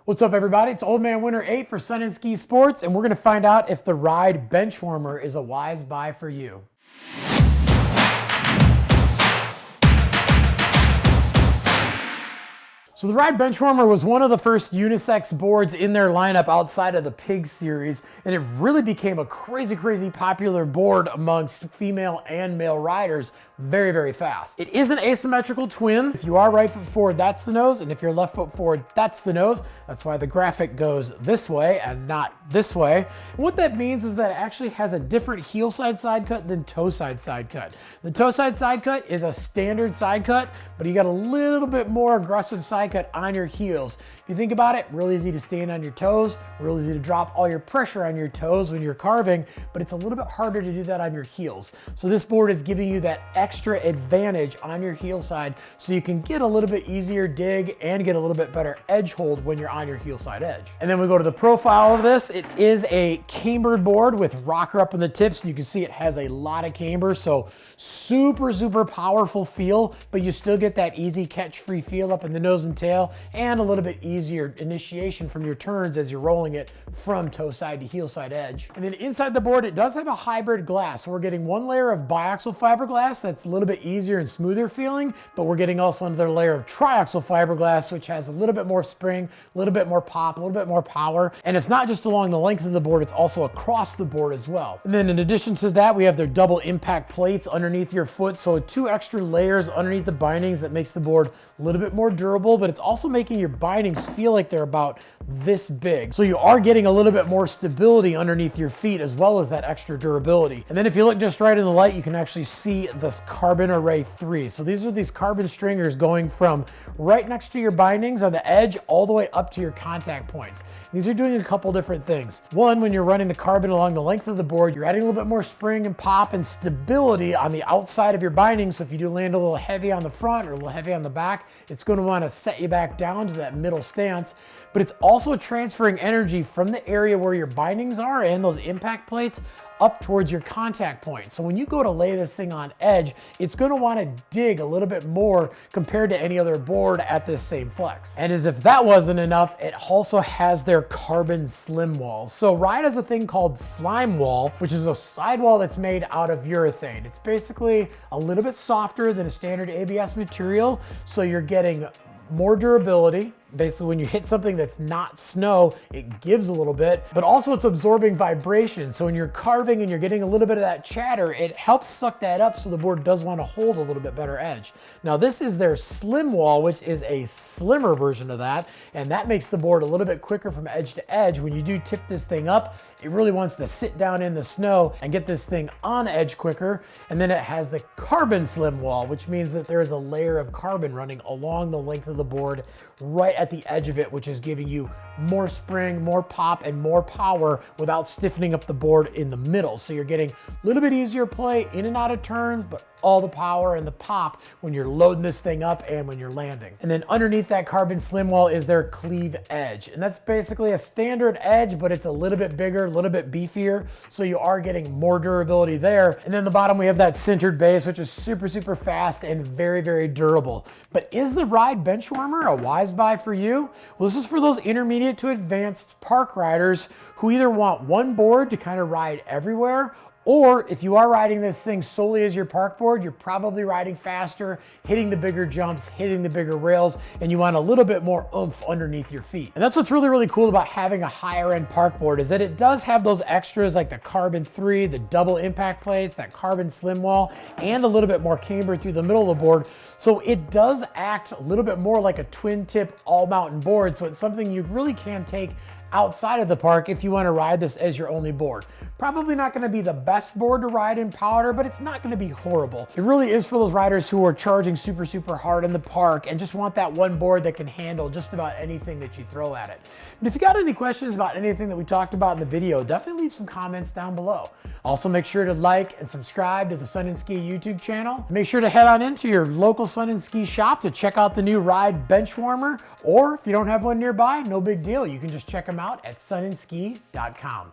What's up, everybody? It's Old Man Winter 8 for Sun and Ski Sports, and we're going to find out if the Ride Benchwarmer is a wise buy for you. So the Ride Benchwarmer was one of the first unisex boards in their lineup outside of the Pig series, and it really became a crazy popular board amongst female and male riders very fast. It is an asymmetrical twin. If you are right foot forward, that's the nose, and if you're left foot forward, that's the nose. That's why the graphic goes this way and not this way. And what that means is that it actually has a different heel side cut than toe side cut. The toe side cut is a standard side cut, but you got a little bit more aggressive side cut on your heels. If you think about it, real easy to stand on your toes, real easy to drop all your pressure on your toes when you're carving, but it's a little bit harder to do that on your heels. So this board is giving you that extra advantage on your heel side so you can get a little bit easier dig and get a little bit better edge hold when you're on your heel side edge. And then we go to the profile of this. It is a cambered board with rocker up in the tips, and you can see it has a lot of camber, so super powerful feel, but you still get that easy catch-free feel up in the nose and tail, and a little bit easier initiation from your turns as you're rolling it from toe side to heel side edge. And then inside the board, it does have a hybrid glass. So we're getting one layer of biaxial fiberglass that's a little bit easier and smoother feeling, but we're getting also another layer of triaxial fiberglass, which has a little bit more spring, a little bit more pop, a little bit more power. And it's not just along the length of the board, it's also across the board as well. And then in addition to that, we have their double impact plates underneath your foot. So 2 extra layers underneath the bindings that makes the board a little bit more durable, but it's also making your bindings feel like they're about this big. So you are getting a little bit more stability underneath your feet as well as that extra durability. And then if you look just right in the light, you can actually see this carbon array 3. So these are these carbon stringers going from right next to your bindings on the edge all the way up to your contact points. These are doing a couple different things. One, when you're running the carbon along the length of the board, you're adding a little bit more spring and pop and stability on the outside of your bindings. So if you do land a little heavy on the front or a little heavy on the back, it's going to want to set you back down to that middle stance. But it's also transferring energy from the area where your bindings are and those impact plates up towards your contact point. So when you go to lay this thing on edge, it's going to want to dig a little bit more compared to any other board at this same flex. And as if that wasn't enough, it also has their carbon slim walls. So Ride has a thing called slime wall, which is a sidewall that's made out of urethane. It's basically a little bit softer than a standard ABS material, so you're getting more durability. Basically, when you hit something that's not snow, it gives a little bit, but also it's absorbing vibration. So when you're carving and you're getting a little bit of that chatter, it helps suck that up so the board does want to hold a little bit better edge. Now this is their slim wall, which is a slimmer version of that, and that makes the board a little bit quicker from edge to edge. When you do tip this thing up, it really wants to sit down in the snow and get this thing on edge quicker. And then it has the carbon slim wall, which means that there is a layer of carbon running along the length of the board right at the edge of it, which is giving you more spring, more pop, and more power without stiffening up the board in the middle. So you're getting a little bit easier play in and out of turns, but all the power and the pop when you're loading this thing up and when you're landing. And then underneath that carbon slim wall is their cleave edge. And that's basically a standard edge, but it's a little bit bigger, a little bit beefier. So you are getting more durability there. And then the bottom, we have that centered base, which is super fast and very durable. But is the Ride Benchwarmer a wise buy for you? Well, this is for those intermediate to advanced park riders who either want one board to kind of ride everywhere, or if you are riding this thing solely as your park board, you're probably riding faster, hitting the bigger jumps, hitting the bigger rails, and you want a little bit more oomph underneath your feet. And that's what's really cool about having a higher end park board, is that it does have those extras like the carbon 3, the double impact plates, that carbon slim wall, and a little bit more camber through the middle of the board. So it does act a little bit more like a twin tip all mountain board. So it's something you really can take outside of the park if you want to ride this as your only board. Probably not going to be the best board to ride in powder, but it's not going to be horrible. It really is for those riders who are charging super hard in the park and just want that one board that can handle just about anything that you throw at it. And if you got any questions about anything that we talked about in the video, definitely leave some comments down below. Also, make sure to like and subscribe to the Sun and Ski YouTube channel. Make sure to head on into your local Sun and Ski shop to check out the new Ride Benchwarmer, or if you don't have one nearby, no big deal. You can just check them out at sunandski.com.